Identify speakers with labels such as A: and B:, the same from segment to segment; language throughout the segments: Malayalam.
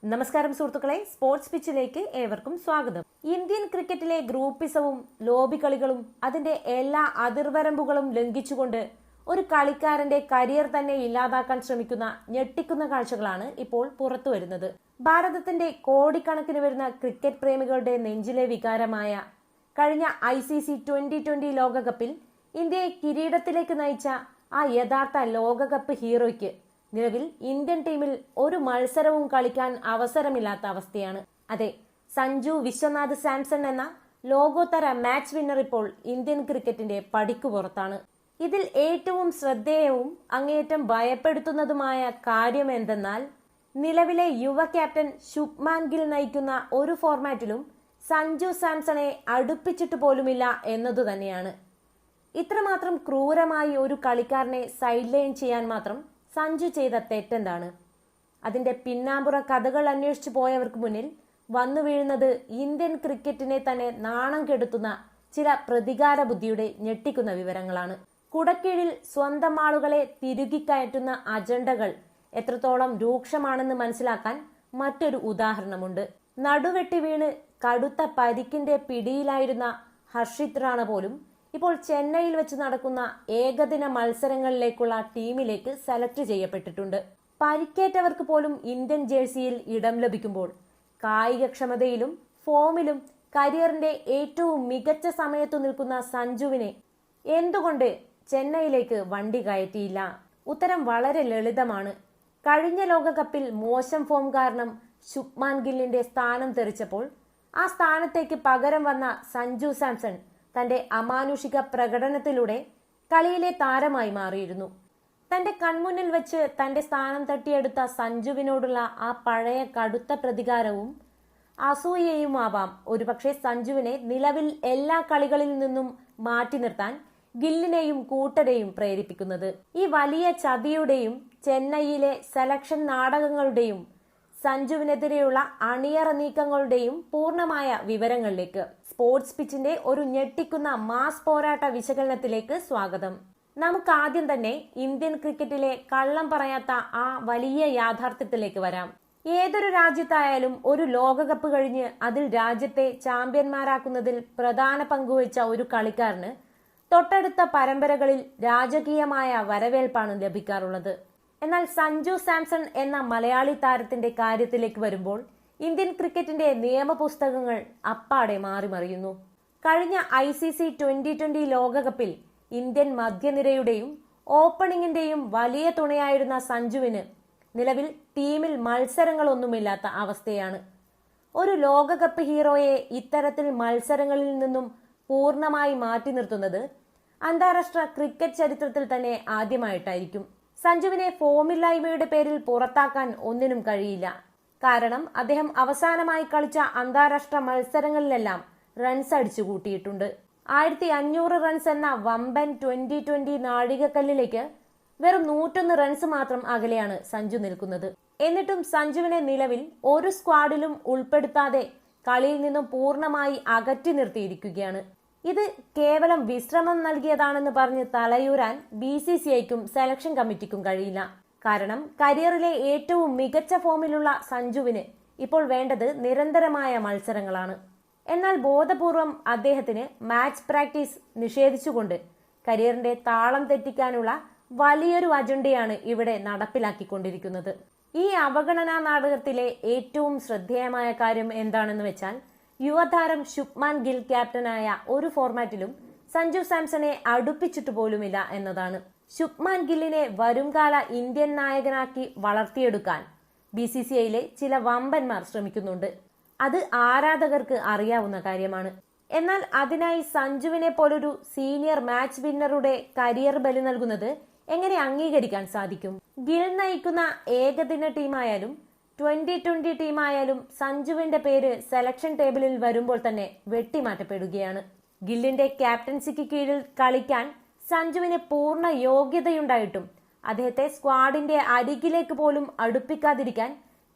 A: നമസ്കാരം സുഹൃത്തുക്കളെ, സ്പോർട്സ് പിച്ചിലേക്ക് ഏവർക്കും സ്വാഗതം. ഇന്ത്യൻ ക്രിക്കറ്റിലെ ഗ്രൂപ്പിസവും ലോബി കളികളും അതിന്റെ എല്ലാ അതിർവരമ്പുകളും ലംഘിച്ചുകൊണ്ട് ഒരു കളിക്കാരന്റെ കരിയർ തന്നെ ഇല്ലാതാക്കാൻ ശ്രമിക്കുന്ന ഞെട്ടിക്കുന്ന കാഴ്ചകളാണ് ഇപ്പോൾ പുറത്തു വരുന്നത്. ഭാരതത്തിന്റെ കോടിക്കണക്കിന് വരുന്ന ക്രിക്കറ്റ് പ്രേമികളുടെ നെഞ്ചിലെ വികാരമായ കഴിഞ്ഞ ICC T20 ലോകകപ്പിൽ ഇന്ത്യയെ കിരീടത്തിലേക്ക് നയിച്ച ആ യഥാർത്ഥ ലോകകപ്പ് ഹീറോയ്ക്ക് നിലവിൽ ഇന്ത്യൻ ടീമിൽ ഒരു മത്സരവും കളിക്കാൻ അവസരമില്ലാത്ത അവസ്ഥയാണ്. അതെ, സഞ്ജു വിശ്വനാഥ് സാംസൺ എന്ന ലോകോത്തര മാച്ച് വിന്നർ ഇപ്പോൾ ഇന്ത്യൻ ക്രിക്കറ്റിന്റെ പടിക്കു പുറത്താണ്. ഇതിൽ ഏറ്റവും ശ്രദ്ധേയവും അങ്ങേയറ്റം ഭയപ്പെടുത്തുന്നതുമായ കാര്യം എന്തെന്നാൽ, നിലവിലെ യുവ ക്യാപ്റ്റൻ ശുഭ്മാൻ ഗിൽ നയിക്കുന്ന ഒരു ഫോർമാറ്റിലും സഞ്ജു സാംസണെ അടുപ്പിച്ചിട്ട് പോലുമില്ല എന്നതു തന്നെയാണ്. ഇത്രമാത്രം ക്രൂരമായി ഒരു കളിക്കാരനെ സൈഡ് ലൈൻ ചെയ്യാൻ മാത്രം സഞ്ജു ചെയ്ത തെറ്റെന്താണ്? അതിന്റെ പിന്നാമ്പുറ കഥകൾ അന്വേഷിച്ചു പോയവർക്ക് മുന്നിൽ വന്നു വീഴുന്നത് ഇന്ത്യൻ ക്രിക്കറ്റിനെ തന്നെ നാണം കെടുത്തുന്ന ചില പ്രതികാര ബുദ്ധിയുടെ ഞെട്ടിക്കുന്ന വിവരങ്ങളാണ്. കുടക്കീഴിൽ സ്വന്തം ആളുകളെ തിരുകിക്കയറ്റുന്ന അജണ്ടകൾ എത്രത്തോളം രൂക്ഷമാണെന്ന് മനസ്സിലാക്കാൻ മറ്റൊരു ഉദാഹരണമുണ്ട്. നടുവെട്ടി വീണ് കടുത്ത പരിക്കിന്റെ പിടിയിലായിരുന്ന ഹർഷിത് റാണ പോലും ഇപ്പോൾ ചെന്നൈയിൽ വെച്ച് നടക്കുന്ന ഏകദിന മത്സരങ്ങളിലേക്കുള്ള ടീമിലേക്ക് സെലക്ട് ചെയ്യപ്പെട്ടിട്ടുണ്ട്. പരിക്കേറ്റവർക്ക് പോലും ഇന്ത്യൻ ജേഴ്സിയിൽ ഇടം ലഭിക്കുമ്പോൾ കായികക്ഷമതയിലും ഫോമിലും കരിയറിന്റെ ഏറ്റവും മികച്ച സമയത്തു നിൽക്കുന്ന സഞ്ജുവിനെ എന്തുകൊണ്ട് ചെന്നൈയിലേക്ക് വണ്ടി കയറ്റിയില്ല? ഉത്തരം വളരെ ലളിതമാണ്. കഴിഞ്ഞ ലോകകപ്പിൽ മോശം ഫോം കാരണം ശുഭ്മാൻ ഗില്ലിന്റെ സ്ഥാനം തെറിച്ചപ്പോൾ ആ സ്ഥാനത്തേക്ക് പകരം വന്ന സഞ്ജു സാംസൺ തന്റെ അമാനുഷിക പ്രകടനത്തിലൂടെ കളിയിലെ താരമായി മാറിയിരുന്നു. തന്റെ കൺമുന്നിൽ വെച്ച് തന്റെ സ്ഥാനം തട്ടിയെടുത്ത സഞ്ജുവിനോടുള്ള ആ പഴയ കടുത്ത പ്രതികാരവും അസൂയയുമാവാം ഒരുപക്ഷെ സഞ്ജുവിനെ നിലവിൽ എല്ലാ കളികളിൽ നിന്നും മാറ്റി നിർത്താൻ ഗില്ലിനെയും കൂട്ടരെയും പ്രേരിപ്പിക്കുന്നത്. ഈ വലിയ ചതിയുടെയും ചെന്നൈയിലെ സെലക്ഷൻ നാടകങ്ങളുടെയും സഞ്ജുവിനെതിരെയുള്ള അണിയറ നീക്കങ്ങളുടെയും പൂർണ്ണമായ വിവരങ്ങളിലേക്ക് സ്പോർട്സ് പിച്ചിന്റെ ഒരു ഞെട്ടിക്കുന്ന മാസ് പോരാട്ട വിശകലനത്തിലേക്ക് സ്വാഗതം. നമുക്ക് ആദ്യം തന്നെ ഇന്ത്യൻ ക്രിക്കറ്റിലെ കള്ളം പറയാത്ത ആ വലിയ യാഥാർത്ഥ്യത്തിലേക്ക് വരാം. ഏതൊരു രാജ്യത്തായാലും ഒരു ലോകകപ്പ് കഴിഞ്ഞ് അതിൽ രാജ്യത്തെ ചാമ്പ്യന്മാരാക്കുന്നതിൽ പ്രധാന പങ്കുവഹിച്ച ഒരു കളിക്കാരന് തൊട്ടടുത്ത പരമ്പരകളിൽ രാജകീയമായ വരവേൽപ്പാണ് ലഭിക്കാറുള്ളത്. എന്നാൽ സഞ്ജു സാംസൺ എന്ന മലയാളി താരത്തിന്റെ കാര്യത്തിലേക്ക് വരുമ്പോൾ ഇന്ത്യൻ ക്രിക്കറ്റിന്റെ നിയമപുസ്തകങ്ങൾ അപ്പാടെ മാറിമറിയുന്നു. കഴിഞ്ഞ ICC T20 ലോകകപ്പിൽ ഇന്ത്യൻ മധ്യനിരയുടെയും ഓപ്പണിംഗിന്റെയും വലിയ തുണയായിരുന്ന സഞ്ജുവിന് നിലവിൽ ടീമിൽ മത്സരങ്ങളൊന്നുമില്ലാത്ത അവസ്ഥയാണ്. ഒരു ലോകകപ്പ് ഹീറോയെ ഇത്തരത്തിൽ മത്സരങ്ങളിൽ നിന്നും പൂർണ്ണമായി മാറ്റി നിർത്തുന്നത് അന്താരാഷ്ട്ര ക്രിക്കറ്റ് ചരിത്രത്തിൽ തന്നെ ആദ്യമായിട്ടായിരിക്കും. സഞ്ജുവിനെ ഫോമില്ലായ്മയുടെ പേരിൽ പുറത്താക്കാൻ ഒന്നിനും കഴിയില്ല. കാരണം അദ്ദേഹം അവസാനമായി കളിച്ച അന്താരാഷ്ട്ര മത്സരങ്ങളിലെല്ലാം റൺസ് അടിച്ചു കൂട്ടിയിട്ടുണ്ട്. 1500 റൺസ് എന്ന വമ്പൻ 2020 നാഴികക്കല്ലിലേക്ക് വെറും 101 റൺസ് മാത്രം അകലെയാണ് സഞ്ജു നിൽക്കുന്നത്. എന്നിട്ടും സഞ്ജുവിനെ നിലവിൽ ഒരു സ്ക്വാഡിലും ഉൾപ്പെടുത്താതെ കളിയിൽ നിന്നും പൂർണ്ണമായി അകറ്റി നിർത്തിയിരിക്കുകയാണ്. ഇത് കേവലം വിശ്രമം നൽകിയതാണെന്ന് പറഞ്ഞ് തലയൂരാൻ BCCIക്കും സെലക്ഷൻ കമ്മിറ്റിക്കും കഴിയില്ല. കാരണം കരിയറിലെ ഏറ്റവും മികച്ച ഫോമിലുള്ള സഞ്ജുവിന് ഇപ്പോൾ വേണ്ടത് നിരന്തരമായ മത്സരങ്ങളാണ്. എന്നാൽ ബോധപൂർവം അദ്ദേഹത്തിന് മാച്ച് പ്രാക്ടീസ് നിഷേധിച്ചുകൊണ്ട് കരിയറിന്റെ താളം തെറ്റിക്കാനുള്ള വലിയൊരു അജണ്ടയാണ് ഇവിടെ നടപ്പിലാക്കിക്കൊണ്ടിരിക്കുന്നത്. ഈ അവഗണനാ നാടകത്തിലെ ഏറ്റവും ശ്രദ്ധേയമായ കാര്യം എന്താണെന്ന് വെച്ചാൽ, യുവതാരം ശുഭ്മാൻ ഗിൽ ക്യാപ്റ്റനായ ഒരു ഫോർമാറ്റിലും സഞ്ജു സാംസണെ അടുപ്പിച്ചിട്ട് പോലുമില്ല എന്നതാണ്. ശുഭ്മാൻ ഗില്ലിനെ വരുംകാല ഇന്ത്യൻ നായകനാക്കി വളർത്തിയെടുക്കാൻ BCCIയിലെ ചില വമ്പന്മാർ ശ്രമിക്കുന്നുണ്ട്. അത് ആരാധകർക്ക് അറിയാവുന്ന കാര്യമാണ്. എന്നാൽ അതിനായി സഞ്ജുവിനെ പോലൊരു സീനിയർ മാച്ച് വിന്നറുടെ കരിയർ ബലി നൽകുന്നത് എങ്ങനെ അംഗീകരിക്കാൻ സാധിക്കും? ഗിൽ നയിക്കുന്ന ഏകദിന ടീമായാലും 2020 ടീമായാലും സഞ്ജുവിന്റെ പേര് സെലക്ഷൻ ടേബിളിൽ വരുമ്പോൾ തന്നെ വെട്ടിമാറ്റപ്പെടുകയാണ്. ഗില്ലിന്റെ ക്യാപ്റ്റൻസിക്ക് കീഴിൽ കളിക്കാൻ സഞ്ജുവിന് പൂർണ്ണ യോഗ്യതയുണ്ടായിട്ടും അദ്ദേഹത്തെ സ്ക്വാഡിന്റെ അരികിലേക്ക് പോലും അടുപ്പിക്കാതിരിക്കാൻ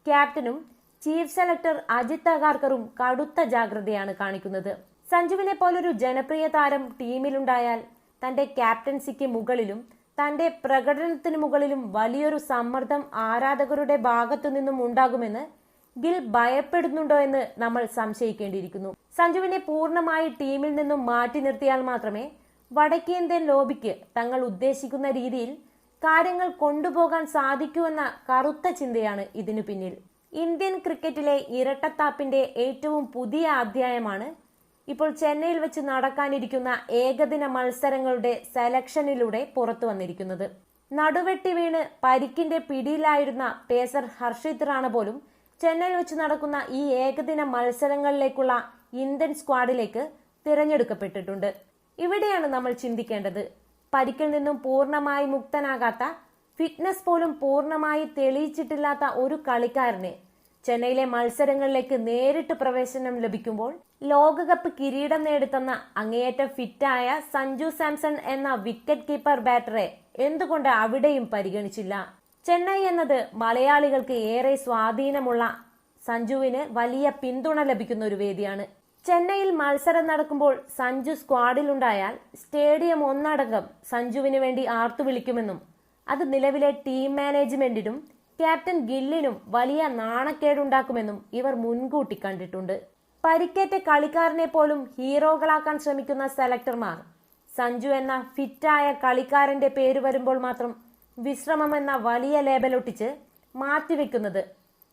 A: ക്യാപ്റ്റനും ചീഫ് സെലക്ടർ അജിത് അഗാർക്കറും കടുത്ത ജാഗ്രതയാണ് കാണിക്കുന്നത്. സഞ്ജുവിനെ പോലൊരു ജനപ്രിയ താരം ടീമിലുണ്ടായാൽ തന്റെ ക്യാപ്റ്റൻസിക്ക് മുകളിലും തന്റെ പ്രകടനത്തിന് മുകളിലും വലിയൊരു സമ്മർദ്ദം ആരാധകരുടെ ഭാഗത്തു നിന്നും ഉണ്ടാകുമെന്ന് ഗിൽ ഭയപ്പെടുന്നുണ്ടോ എന്ന് നമ്മൾ സംശയിക്കേണ്ടിയിരിക്കുന്നു. സഞ്ജുവിനെ പൂർണ്ണമായി ടീമിൽ നിന്നും മാറ്റി നിർത്തിയാൽ മാത്രമേ വടക്കേന്ത്യൻ ലോബിക്ക് തങ്ങൾ ഉദ്ദേശിക്കുന്ന രീതിയിൽ കാര്യങ്ങൾ കൊണ്ടുപോകാൻ സാധിക്കൂ എന്ന കറുത്ത ചിന്തയാണ് ഇതിനു പിന്നിൽ. ഇന്ത്യൻ ക്രിക്കറ്റിലെ ഇരട്ടത്താപ്പിന്റെ ഏറ്റവും പുതിയ അധ്യായമാണ് ഇപ്പോൾ ചെന്നൈയിൽ വെച്ച് നടക്കാനിരിക്കുന്ന ഏകദിന മത്സരങ്ങളുടെ സെലക്ഷനിലൂടെ പുറത്തു വന്നിരിക്കുന്നത്. നടുവെട്ടി വീണ് പരിക്കിന്റെ പിടിയിലായിരുന്ന പേസർ ഹർഷിത് റാണ പോലും ചെന്നൈയിൽ വെച്ച് നടക്കുന്ന ഈ ഏകദിന മത്സരങ്ങളിലേക്കുള്ള ഇന്ത്യൻ സ്ക്വാഡിലേക്ക് തിരഞ്ഞെടുക്കപ്പെട്ടിട്ടുണ്ട്. ഇവിടെയാണ് നമ്മൾ ചിന്തിക്കേണ്ടത്. പരിക്കിൽ നിന്നും പൂർണ്ണമായി മുക്തനാകാത്ത, ഫിറ്റ്നസ് പോലും പൂർണ്ണമായി തെളിയിച്ചിട്ടില്ലാത്ത ഒരു കളിക്കാരന് ചെന്നൈയിലെ മത്സരങ്ങളിലേക്ക് നേരിട്ട് പ്രവേശനം ലഭിക്കുമ്പോൾ ലോകകപ്പ് കിരീടം നേടിത്തന്ന അങ്ങേയറ്റം ഫിറ്റായ സഞ്ജു സാംസൺ എന്ന വിക്കറ്റ് കീപ്പർ ബാറ്ററെ എന്തുകൊണ്ട് അവിടെയും പരിഗണിച്ചില്ല? ചെന്നൈ എന്നത് മലയാളികൾക്ക് ഏറെ സ്വാധീനമുള്ള സഞ്ജുവിന് വലിയ പിന്തുണ ലഭിക്കുന്ന ഒരു വേദിയാണ്. ചെന്നൈയിൽ മത്സരം നടക്കുമ്പോൾ സഞ്ജു സ്ക്വാഡിലുണ്ടായാൽ സ്റ്റേഡിയം ഒന്നടങ്കം സഞ്ജുവിന് വേണ്ടി ആർത്തു വിളിക്കുമെന്നും അത് നിലവിലെ ടീം മാനേജ്മെന്റിനും ക്യാപ്റ്റൻ ഗില്ലിനും വലിയ നാണക്കേടുണ്ടാക്കുമെന്നും ഇവർ മുൻകൂട്ടി കണ്ടിട്ടുണ്ട്. പരിക്കേറ്റ കളിക്കാരനെ പോലും ഹീറോകളാക്കാൻ ശ്രമിക്കുന്ന സെലക്ടർമാർ സഞ്ജു എന്ന ഫിറ്റായ കളിക്കാരന്റെ പേര് വരുമ്പോൾ മാത്രം വിശ്രമം എന്ന വലിയ ലേബലൊട്ടിച്ച് മാറ്റിവെക്കുന്നത്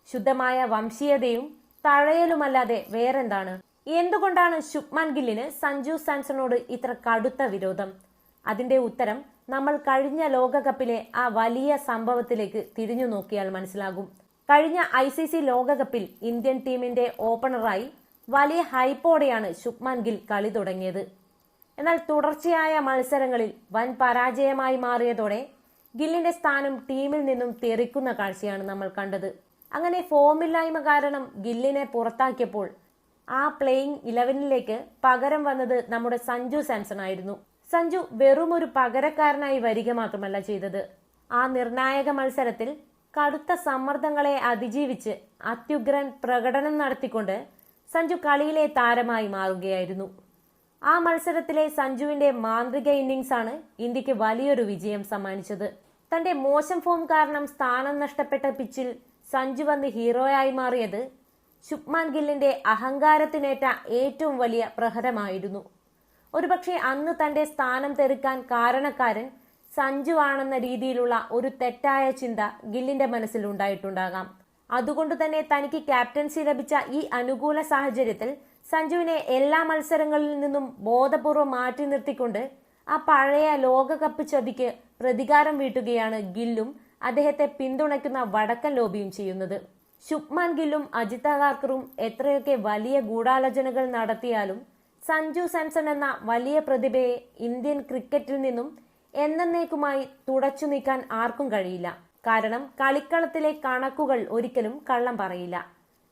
A: ശുദ്ധമായ വംശീയതയും തഴയലുമല്ലാതെ വേറെന്താണ്? എന്തുകൊണ്ടാണ് ശുഭ്മാൻ ഗില്ലിന് സഞ്ജു സാംസണോട് ഇത്ര കടുത്ത വിരോധം? അതിന്റെ ഉത്തരം നമ്മൾ കഴിഞ്ഞ ലോകകപ്പിലെ ആ വലിയ സംഭവത്തിലേക്ക് തിരിഞ്ഞു നോക്കിയാൽ മനസ്സിലാകും. കഴിഞ്ഞ ICC ലോകകപ്പിൽ ഇന്ത്യൻ ടീമിന്റെ ഓപ്പണറായി വലിയ ഹൈപ്പോടെയാണ് ശുഭ്മാൻ ഗിൽ കളി തുടങ്ങിയത്. എന്നാൽ തുടർച്ചയായ മത്സരങ്ങളിൽ വൻ പരാജയമായി മാറിയതോടെ ഗില്ലിന്റെ സ്ഥാനം ടീമിൽ നിന്നും തെറിക്കുന്ന കാഴ്ചയാണ് നമ്മൾ കണ്ടത്. അങ്ങനെ ഫോമില്ലായ്മ കാരണം ഗില്ലിനെ പുറത്താക്കിയപ്പോൾ ആ പ്ലേയിങ് 11ലേക്ക് പകരം വന്നത് നമ്മുടെ സഞ്ജു സാംസൺ ആയിരുന്നു. സഞ്ജു വെറും ഒരു പകരക്കാരനായി വരിക മാത്രമല്ല ചെയ്തത്. ആ നിർണായക മത്സരത്തിൽ കടുത്ത സമ്മർദ്ദങ്ങളെ അതിജീവിച്ച് അത്യുഗ്രൻ പ്രകടനം നടത്തിക്കൊണ്ട് സഞ്ജു കളിയിലെ താരമായി മാറുകയായിരുന്നു. ആ മത്സരത്തിലെ സഞ്ജുവിന്റെ മാന്ത്രിക ഇന്നിംഗ്സ് ആണ് ഇന്ത്യക്ക് വലിയൊരു വിജയം സമ്മാനിച്ചത്. തന്റെ മോശം ഫോം കാരണം സ്ഥാനം നഷ്ടപ്പെട്ട പിച്ചിൽ സഞ്ജു വന്ന് ഹീറോയായി മാറിയത് ശുഭ്മാൻ ഗില്ലിന്റെ അഹങ്കാരത്തിനേറ്റ ഏറ്റവും വലിയ പ്രഹരമായിരുന്നു. ഒരുപക്ഷെ അന്ന് തന്റെ സ്ഥാനം തെറിക്കാൻ കാരണക്കാരൻ സഞ്ജു ആണെന്ന രീതിയിലുള്ള ഒരു തെറ്റായ ചിന്ത ഗില്ലിന്റെ മനസ്സിൽ ഉണ്ടായിട്ടുണ്ടാകാം. അതുകൊണ്ട് തന്നെ തനിക്ക് ക്യാപ്റ്റൻസി ലഭിച്ച ഈ അനുകൂല സാഹചര്യത്തിൽ സഞ്ജുവിനെ എല്ലാ മത്സരങ്ങളിൽ നിന്നും ബോധപൂർവം മാറ്റി നിർത്തിക്കൊണ്ട് ആ പഴയ ലോകകപ്പ് ചതിക്ക് പ്രതികാരം വീട്ടുകയാണ് ഗില്ലും അദ്ദേഹത്തെ പിന്തുണയ്ക്കുന്ന വടക്കൻ ലോബിയും ചെയ്യുന്നത്. ശുഭ്മാൻ ഗില്ലും അജിത് അഗാർക്കറും എത്രയൊക്കെ വലിയ ഗൂഢാലോചനകൾ നടത്തിയാലും സഞ്ജു സാംസൺ എന്ന വലിയ പ്രതിഭയെ ഇന്ത്യൻ ക്രിക്കറ്റിൽ നിന്നും എന്നേക്കുമായി തുടച്ചു നീക്കാൻ ആർക്കും കഴിയില്ല. കാരണം കളിക്കളത്തിലെ കണക്കുകൾ ഒരിക്കലും കള്ളം പറയില്ല.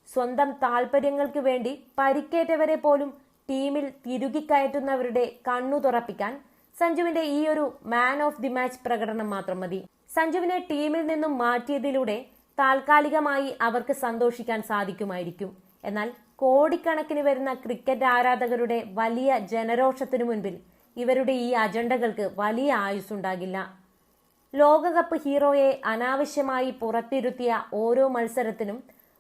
A: സ്വന്തം താല്പര്യങ്ങൾക്ക് വേണ്ടി പരിക്കേറ്റവരെ പോലും ടീമിൽ തിരുകിക്കയറ്റുന്നവരുടെ കണ്ണു തുറപ്പിക്കാൻ സഞ്ജുവിന്റെ ഈ ഒരു മാൻ ഓഫ് ദി മാച്ച് പ്രകടനം മാത്രം മതി. സഞ്ജുവിനെ ടീമിൽ നിന്നും മാറ്റിയതിലൂടെ താൽക്കാലികമായി അവർക്ക് സന്തോഷിക്കാൻ സാധിക്കുമായിരിക്കും. എന്നാൽ കോടിക്കണക്കിന് വരുന്ന ക്രിക്കറ്റ് ആരാധകരുടെ വലിയ ജനരോഷത്തിനു മുൻപിൽ ഇവരുടെ ഈ അജണ്ടകൾക്ക് വലിയ ആയുസ്സുണ്ടാകില്ല. ലോകകപ്പ് ഹീറോയെ അനാവശ്യമായി പുറത്തിരുത്തിയ ഓരോ മത്സരത്തിനും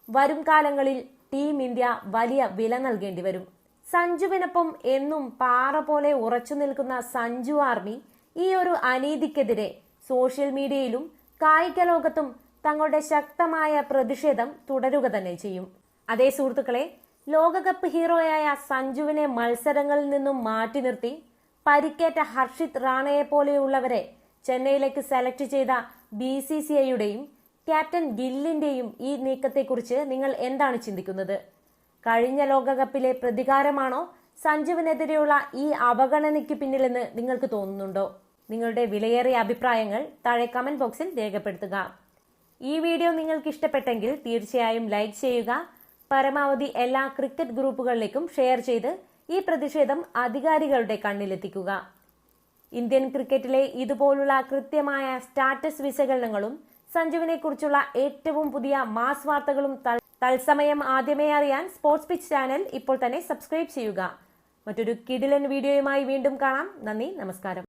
A: വരും കാലങ്ങളിൽ ടീം ഇന്ത്യ വലിയ വില നൽകേണ്ടി വരും. സഞ്ജുവിനൊപ്പം എന്നും പാറ പോലെ ഉറച്ചു നിൽക്കുന്ന സഞ്ജു ആർമി ഈ ഒരു അനീതിക്കെതിരെ സോഷ്യൽ മീഡിയയിലും കായിക ലോകത്തും തങ്ങളുടെ ശക്തമായ പ്രതിഷേധം തുടരുക തന്നെ ചെയ്യും. അതേ സുഹൃത്തുക്കളെ, ലോകകപ്പ് ഹീറോയായ സഞ്ജുവിനെ മത്സരങ്ങളിൽ നിന്നും മാറ്റി നിർത്തി പരിക്കേറ്റ ഹർഷിത് റാണയെ പോലെയുള്ളവരെ ചെന്നൈയിലേക്ക് സെലക്ട് ചെയ്ത BCCIയുടെയും ക്യാപ്റ്റൻ ഗില്ലിന്റെയും ഈ നീക്കത്തെക്കുറിച്ച് നിങ്ങൾ എന്താണ് ചിന്തിക്കുന്നത്? കഴിഞ്ഞ ലോകകപ്പിലെ പ്രതികാരമാണോ സഞ്ജുവിനെതിരെയുള്ള ഈ അവഗണനയ്ക്ക് പിന്നിലെന്ന് നിങ്ങൾക്ക് തോന്നുന്നുണ്ടോ? നിങ്ങളുടെ വിലയേറിയ അഭിപ്രായങ്ങൾ താഴെ കമന്റ് ബോക്സിൽ രേഖപ്പെടുത്തുക. ഈ വീഡിയോ നിങ്ങൾക്ക് ഇഷ്ടപ്പെട്ടെങ്കിൽ തീർച്ചയായും ലൈക്ക് ചെയ്യുക. പരമാവധി എല്ലാ ക്രിക്കറ്റ് ഗ്രൂപ്പുകളിലേക്കും ഷെയർ ചെയ്ത് ഈ പ്രതിഷേധം അധികാരികളുടെ കണ്ണിലെത്തിക്കുക. ഇന്ത്യൻ ക്രിക്കറ്റിലെ ഇതുപോലുള്ള കൃത്യമായ സ്റ്റാറ്റസ് വിശകലനങ്ങളും സഞ്ജുവിനെ കുറിച്ചുള്ള ഏറ്റവും പുതിയ മാസ് വാർത്തകളും തത്സമയം ആദ്യമേ അറിയാൻ സ്പോർട്സ് പിച്ച് ചാനൽ ഇപ്പോൾ തന്നെ സബ്സ്ക്രൈബ് ചെയ്യുക. മറ്റൊരു കിടിലൻ വീഡിയോയുമായി വീണ്ടും കാണാം. നന്ദി, നമസ്കാരം.